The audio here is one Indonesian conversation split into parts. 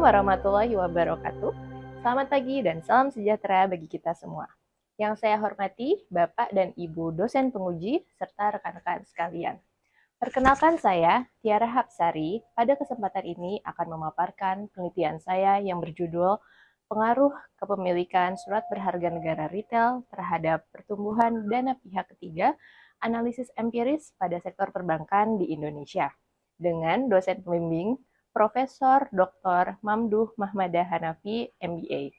warahmatullahi wabarakatuh. Selamat pagi dan salam sejahtera bagi kita semua. Yang saya hormati, Bapak dan Ibu dosen penguji, serta rekan-rekan sekalian. Perkenalkan saya, Tiara Hapsari. Pada kesempatan ini akan memaparkan penelitian saya yang berjudul Pengaruh Kepemilikan Surat Berharga Negara Retail terhadap Pertumbuhan Dana Pihak Ketiga, Analisis Empiris pada Sektor Perbankan di Indonesia. Dengan dosen pembimbing Profesor Dr. Mamduh Mahmadah Hanafi, MBA.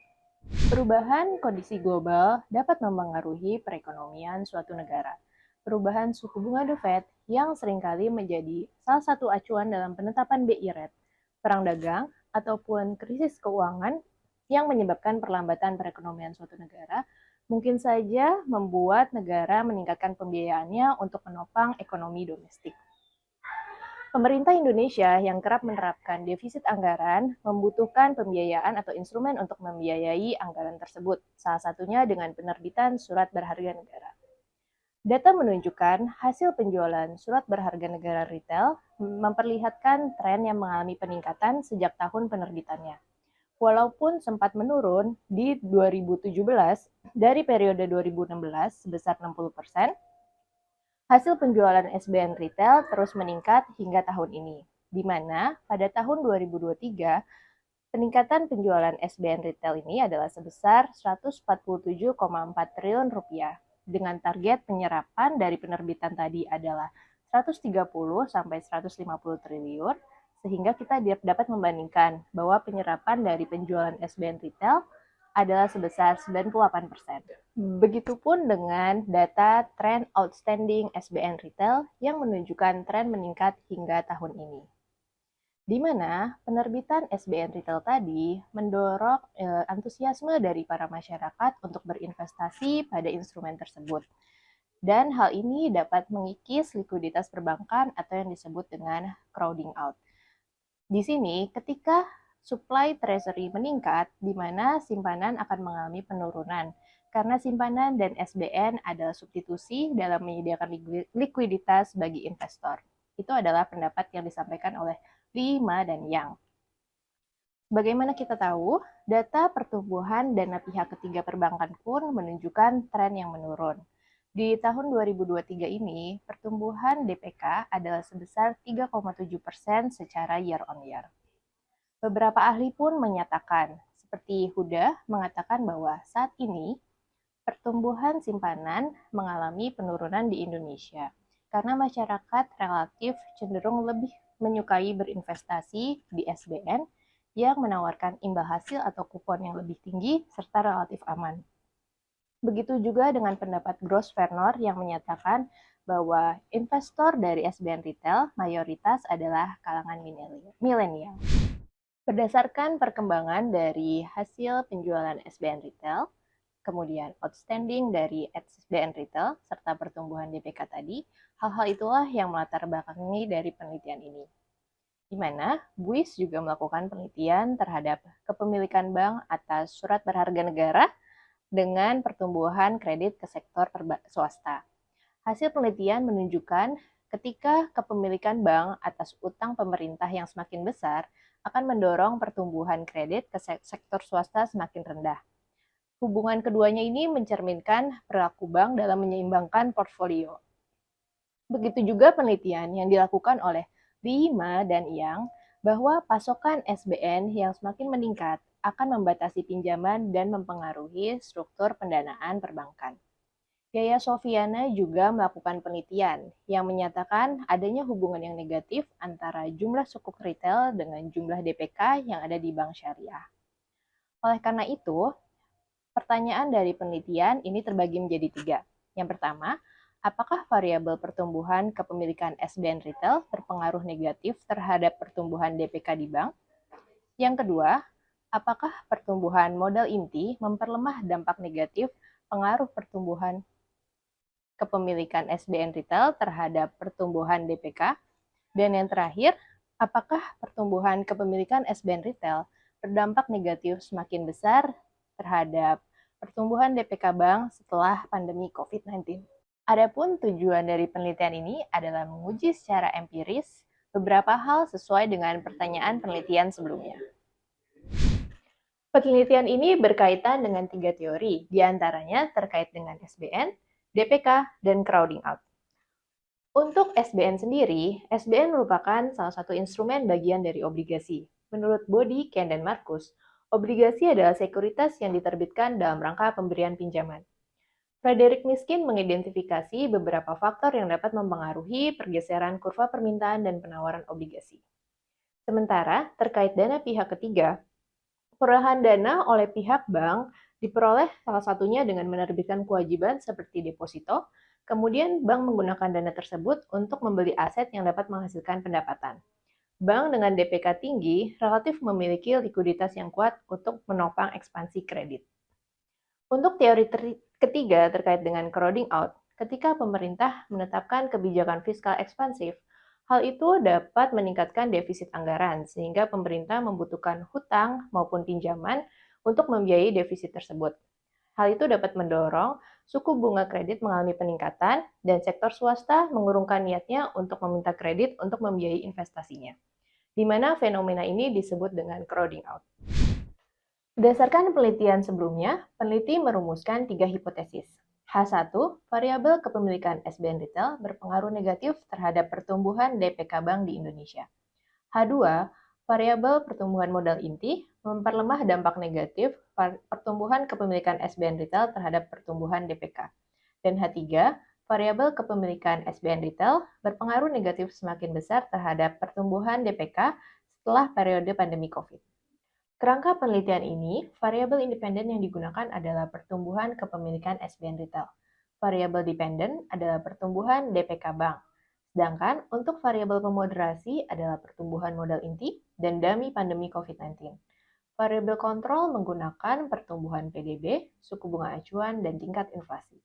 Perubahan kondisi global dapat mempengaruhi perekonomian suatu negara. Perubahan suku bunga The Fed yang seringkali menjadi salah satu acuan dalam penetapan BI rate, perang dagang, ataupun krisis keuangan yang menyebabkan perlambatan perekonomian suatu negara, mungkin saja membuat negara meningkatkan pembiayaannya untuk menopang ekonomi domestik. Pemerintah Indonesia yang kerap menerapkan defisit anggaran membutuhkan pembiayaan atau instrumen untuk membiayai anggaran tersebut, salah satunya dengan penerbitan surat berharga negara. Data menunjukkan hasil penjualan surat berharga negara retail memperlihatkan tren yang mengalami peningkatan sejak tahun penerbitannya. Walaupun sempat menurun di 2017 dari periode 2016 sebesar 60%, hasil penjualan SBN retail terus meningkat hingga tahun ini, di mana pada tahun 2023, peningkatan penjualan SBN retail ini adalah sebesar 147,4 triliun rupiah, dengan target penyerapan dari penerbitan tadi adalah 130 sampai 150 triliun, sehingga kita dapat membandingkan bahwa penyerapan dari penjualan SBN retail adalah sebesar 98%. Begitupun dengan data tren outstanding SBN retail yang menunjukkan tren meningkat hingga tahun ini. Di mana penerbitan SBN retail tadi mendorong antusiasme dari para masyarakat untuk berinvestasi pada instrumen tersebut. Dan hal ini dapat mengikis likuiditas perbankan atau yang disebut dengan crowding out. Di sini, ketika supply treasury meningkat, di mana simpanan akan mengalami penurunan, karena simpanan dan SBN adalah substitusi dalam menyediakan likuiditas bagi investor. Itu adalah pendapat yang disampaikan oleh Lima dan Yang. Bagaimana kita tahu, data pertumbuhan dana pihak ketiga perbankan pun menunjukkan tren yang menurun. Di tahun 2023 ini, pertumbuhan DPK adalah sebesar 3,7% secara year on year. Beberapa ahli pun menyatakan, seperti Huda mengatakan bahwa saat ini pertumbuhan simpanan mengalami penurunan di Indonesia karena masyarakat relatif cenderung lebih menyukai berinvestasi di SBN yang menawarkan imbal hasil atau kupon yang lebih tinggi serta relatif aman. Begitu juga dengan pendapat Gross Vernor yang menyatakan bahwa investor dari SBN Retail mayoritas adalah kalangan milenial. Berdasarkan perkembangan dari hasil penjualan SBN Retail, kemudian outstanding dari SBN Retail, serta pertumbuhan DPK tadi, hal-hal itulah yang melatar belakangi dari penelitian ini. Di mana BUIS juga melakukan penelitian terhadap kepemilikan bank atas surat berharga negara dengan pertumbuhan kredit ke sektor swasta. Hasil penelitian menunjukkan ketika kepemilikan bank atas utang pemerintah yang semakin besar akan mendorong pertumbuhan kredit ke sektor swasta semakin rendah. Hubungan keduanya ini mencerminkan perilaku bank dalam menyeimbangkan portfolio. Begitu juga penelitian yang dilakukan oleh Lima dan Yang bahwa pasokan SBN yang semakin meningkat akan membatasi pinjaman dan mempengaruhi struktur pendanaan perbankan. Yaya Sofiana juga melakukan penelitian yang menyatakan adanya hubungan yang negatif antara jumlah sukuk retail dengan jumlah DPK yang ada di bank syariah. Oleh karena itu, pertanyaan dari penelitian ini terbagi menjadi 3. Yang pertama, apakah variabel pertumbuhan kepemilikan SBN retail berpengaruh negatif terhadap pertumbuhan DPK di bank? Yang kedua, apakah pertumbuhan modal inti memperlemah dampak negatif pengaruh pertumbuhan kepemilikan SBN retail terhadap pertumbuhan DPK? Dan yang terakhir, apakah pertumbuhan kepemilikan SBN retail berdampak negatif semakin besar terhadap pertumbuhan DPK bank setelah pandemi COVID-19? Adapun tujuan dari penelitian ini adalah menguji secara empiris beberapa hal sesuai dengan pertanyaan penelitian sebelumnya. Penelitian ini berkaitan dengan 3 teori, diantaranya terkait dengan SBN, DPK, dan crowding out. Untuk SBN sendiri, SBN merupakan salah satu instrumen bagian dari obligasi. Menurut Body, Ken, dan Marcus, obligasi adalah sekuritas yang diterbitkan dalam rangka pemberian pinjaman. Frederick Miskin mengidentifikasi beberapa faktor yang dapat mempengaruhi pergeseran kurva permintaan dan penawaran obligasi. Sementara, terkait dana pihak ketiga, perolehan dana oleh pihak bank diperoleh salah satunya dengan menerbitkan kewajiban seperti deposito, kemudian bank menggunakan dana tersebut untuk membeli aset yang dapat menghasilkan pendapatan. Bank dengan DPK tinggi relatif memiliki likuiditas yang kuat untuk menopang ekspansi kredit. Untuk teori ketiga terkait dengan crowding out, ketika pemerintah menetapkan kebijakan fiskal ekspansif, hal itu dapat meningkatkan defisit anggaran sehingga pemerintah membutuhkan hutang maupun pinjaman untuk membiayai defisit tersebut. Hal itu dapat mendorong suku bunga kredit mengalami peningkatan dan sektor swasta mengurungkan niatnya untuk meminta kredit untuk membiayai investasinya, di mana fenomena ini disebut dengan crowding out. Berdasarkan penelitian sebelumnya, peneliti merumuskan 3 hipotesis. H1, variabel kepemilikan SBN retail berpengaruh negatif terhadap pertumbuhan DPK Bank di Indonesia. H2, variabel pertumbuhan modal inti memperlemah dampak negatif pertumbuhan kepemilikan SBN retail terhadap pertumbuhan DPK. Dan H3, variabel kepemilikan SBN retail berpengaruh negatif semakin besar terhadap pertumbuhan DPK setelah periode pandemi COVID. Kerangka penelitian ini, variabel independen yang digunakan adalah pertumbuhan kepemilikan SBN retail. Variabel dependen adalah pertumbuhan DPK bank. Sedangkan untuk variabel pemoderasi adalah pertumbuhan modal inti dan dami pandemi COVID-19. Variabel kontrol menggunakan pertumbuhan PDB, suku bunga acuan, dan tingkat inflasi.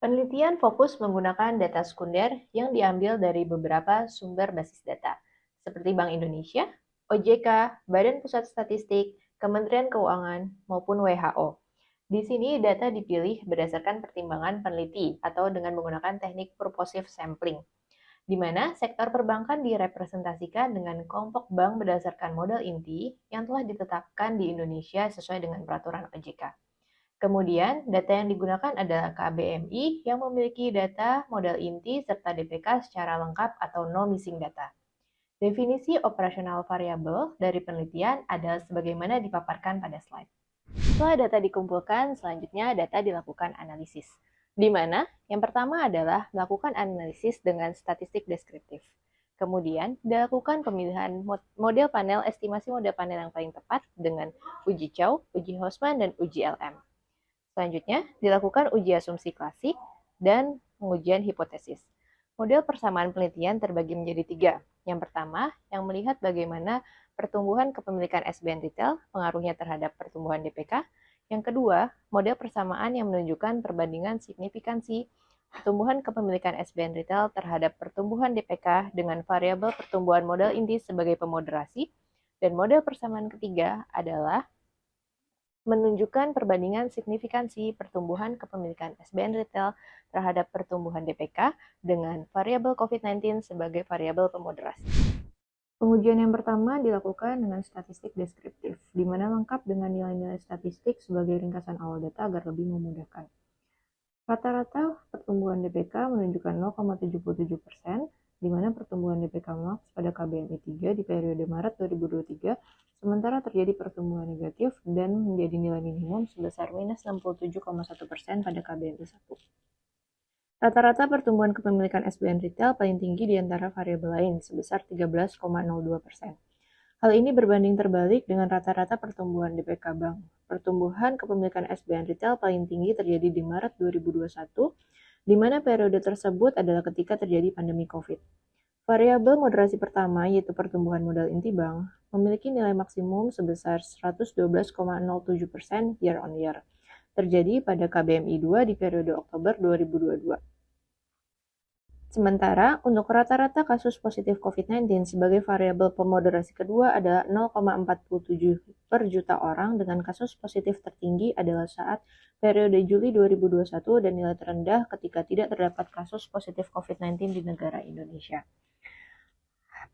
Penelitian fokus menggunakan data sekunder yang diambil dari beberapa sumber basis data, seperti Bank Indonesia, OJK, Badan Pusat Statistik, Kementerian Keuangan, maupun WHO. Di sini data dipilih berdasarkan pertimbangan peneliti atau dengan menggunakan teknik purposive sampling, di mana sektor perbankan direpresentasikan dengan kelompok bank berdasarkan modal inti yang telah ditetapkan di Indonesia sesuai dengan peraturan OJK. Kemudian, data yang digunakan adalah KBMI yang memiliki data modal inti serta DPK secara lengkap atau no missing data. Definisi operasional variabel dari penelitian adalah sebagaimana dipaparkan pada slide. Setelah data dikumpulkan, selanjutnya data dilakukan analisis, di mana yang pertama adalah melakukan analisis dengan statistik deskriptif. Kemudian, dilakukan pemilihan model panel, estimasi model panel yang paling tepat dengan uji Chow, uji Houseman, dan uji LM. Selanjutnya, dilakukan uji asumsi klasik dan pengujian hipotesis. Model persamaan penelitian terbagi menjadi 3. Yang pertama, yang melihat bagaimana pertumbuhan kepemilikan SBN retail pengaruhnya terhadap pertumbuhan DPK. Yang kedua, model persamaan yang menunjukkan perbandingan signifikansi pertumbuhan kepemilikan SBN retail terhadap pertumbuhan DPK dengan variabel pertumbuhan modal inti sebagai pemoderasi. Dan model persamaan ketiga adalah menunjukkan perbandingan signifikansi pertumbuhan kepemilikan SBN retail terhadap pertumbuhan DPK dengan variabel COVID-19 sebagai variabel pemoderasi. Pengujian yang pertama dilakukan dengan statistik deskriptif, di mana lengkap dengan nilai-nilai statistik sebagai ringkasan awal data agar lebih memudahkan. Rata-rata pertumbuhan DPK menunjukkan 0,77%, di mana pertumbuhan DPK max pada KBMI 3 di periode Maret 2023, sementara terjadi pertumbuhan negatif dan menjadi nilai minimum sebesar minus 67,1% pada KBMI 1. Rata-rata pertumbuhan kepemilikan SBN retail paling tinggi di antara variabel lain, sebesar 13,02%. Hal ini berbanding terbalik dengan rata-rata pertumbuhan DPK Bank. Pertumbuhan kepemilikan SBN retail paling tinggi terjadi di Maret 2021, di mana periode tersebut adalah ketika terjadi pandemi COVID. Variabel moderasi pertama, yaitu pertumbuhan modal inti bank, memiliki nilai maksimum sebesar 112,07% year on year, terjadi pada KBMI 2 di periode Oktober 2022. Sementara, untuk rata-rata kasus positif COVID-19 sebagai variabel pemoderasi kedua adalah 0,47 per juta orang dengan kasus positif tertinggi adalah saat periode Juli 2021 dan nilai terendah ketika tidak terdapat kasus positif COVID-19 di negara Indonesia.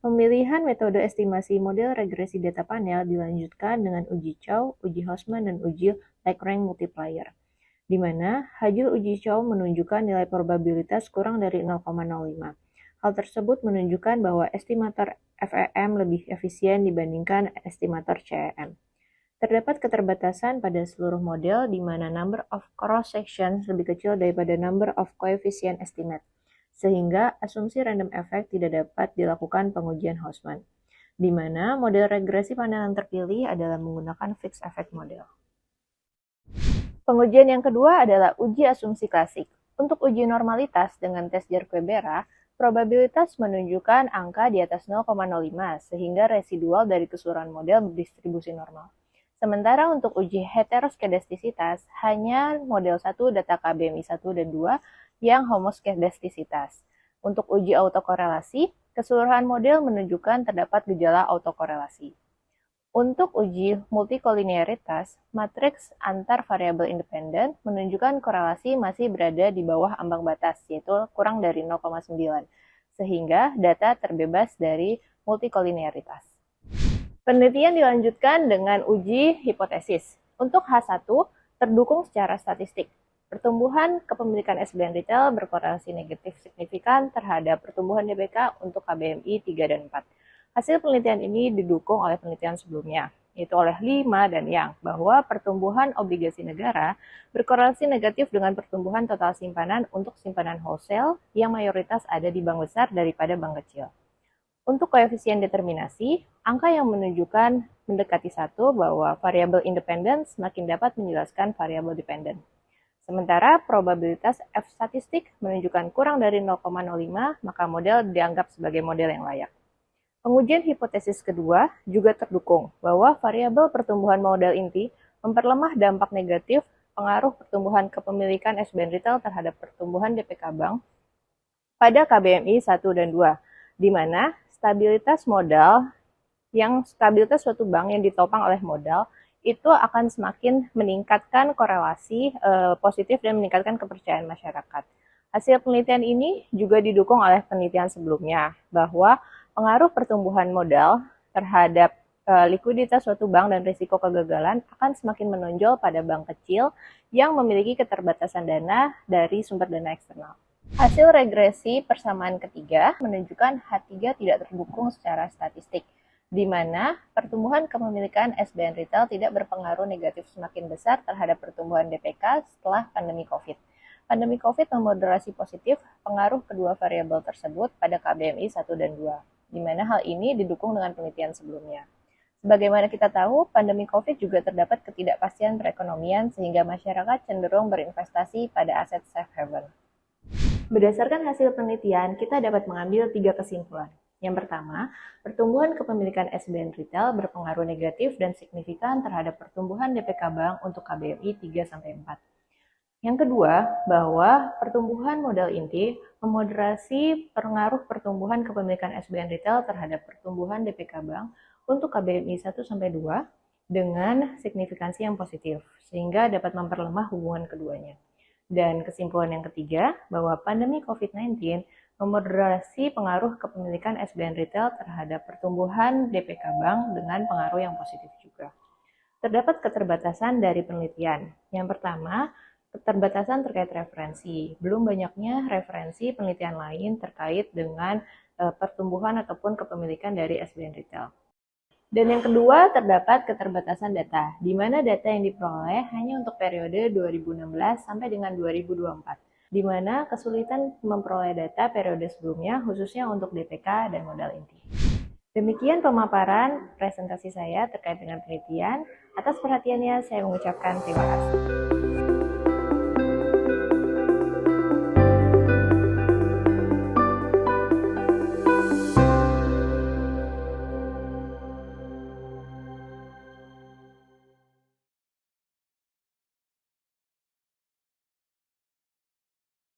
Pemilihan metode estimasi model regresi data panel dilanjutkan dengan uji Chow, uji Houseman, dan uji Lagrange multiplier, di mana hasil uji Chow menunjukkan nilai probabilitas kurang dari 0,05. Hal tersebut menunjukkan bahwa estimator FEM lebih efisien dibandingkan estimator CEM. Terdapat keterbatasan pada seluruh model di mana number of cross-section lebih kecil daripada number of coefficient estimate, sehingga asumsi random effect tidak dapat dilakukan pengujian Houseman, di mana model regresi panel yang terpilih adalah menggunakan fixed effect model. Pengujian yang kedua adalah uji asumsi klasik. Untuk uji normalitas dengan tes Jerquebera, probabilitas menunjukkan angka di atas 0,05 sehingga residual dari keseluruhan model berdistribusi normal. Sementara untuk uji heteroskedastisitas, hanya model 1 data KBMI 1 dan 2 yang homoskedastisitas. Untuk uji autokorelasi, keseluruhan model menunjukkan terdapat gejala autokorelasi. Untuk uji multikolinearitas, matriks antar variabel independen menunjukkan korelasi masih berada di bawah ambang batas, yaitu kurang dari 0,9, sehingga data terbebas dari multikolinearitas. Penelitian dilanjutkan dengan uji hipotesis. Untuk H1, terdukung secara statistik. Pertumbuhan kepemilikan SBN retail berkorelasi negatif signifikan terhadap pertumbuhan DBK untuk KBMI 3 dan 4. Hasil penelitian ini didukung oleh penelitian sebelumnya, yaitu oleh Lima dan Yang, bahwa pertumbuhan obligasi negara berkorelasi negatif dengan pertumbuhan total simpanan untuk simpanan wholesale yang mayoritas ada di bank besar daripada bank kecil. Untuk koefisien determinasi, angka yang menunjukkan mendekati 1 bahwa variabel independen semakin dapat menjelaskan variabel dependen. Sementara probabilitas F statistik menunjukkan kurang dari 0,05, maka model dianggap sebagai model yang layak. Pengujian hipotesis kedua juga terdukung bahwa variabel pertumbuhan model inti memperlemah dampak negatif pengaruh pertumbuhan kepemilikan SBN retail terhadap pertumbuhan DPK bank pada KBMI 1 dan 2, di mana stabilitas suatu bank yang ditopang oleh modal itu akan semakin meningkatkan korelasi positif dan meningkatkan kepercayaan masyarakat. Hasil penelitian ini juga didukung oleh penelitian sebelumnya, bahwa pengaruh pertumbuhan modal terhadap likuiditas suatu bank dan risiko kegagalan akan semakin menonjol pada bank kecil yang memiliki keterbatasan dana dari sumber dana eksternal. Hasil regresi persamaan ketiga menunjukkan H3 tidak terdukung secara statistik, di mana pertumbuhan kepemilikan SBN retail tidak berpengaruh negatif semakin besar terhadap pertumbuhan DPK setelah pandemi COVID. Pandemi COVID memoderasi positif pengaruh kedua variabel tersebut pada KBMI 1 dan 2, di mana hal ini didukung dengan penelitian sebelumnya. Sebagaimana kita tahu, pandemi COVID juga terdapat ketidakpastian perekonomian sehingga masyarakat cenderung berinvestasi pada aset safe haven. Berdasarkan hasil penelitian, kita dapat mengambil 3 kesimpulan. Yang pertama, pertumbuhan kepemilikan SBN retail berpengaruh negatif dan signifikan terhadap pertumbuhan DPK bank untuk KBMI 3-4. Yang kedua, bahwa pertumbuhan modal inti memoderasi pengaruh pertumbuhan kepemilikan SBN retail terhadap pertumbuhan DPK bank untuk KBMI 1-2 dengan signifikansi yang positif, sehingga dapat memperlemah hubungan keduanya. Dan kesimpulan yang ketiga, bahwa pandemi COVID-19 memoderasi pengaruh kepemilikan SBN retail terhadap pertumbuhan DPK bank dengan pengaruh yang positif juga. Terdapat keterbatasan dari penelitian. Yang pertama, keterbatasan terkait referensi. Belum banyaknya referensi penelitian lain terkait dengan pertumbuhan ataupun kepemilikan dari SBN retail. Dan yang kedua, terdapat keterbatasan data, di mana data yang diperoleh hanya untuk periode 2016 sampai dengan 2024. Di mana kesulitan memperoleh data periode sebelumnya, khususnya untuk DPK dan modal inti. Demikian pemaparan presentasi saya terkait dengan penelitian. Atas perhatiannya, saya mengucapkan terima kasih.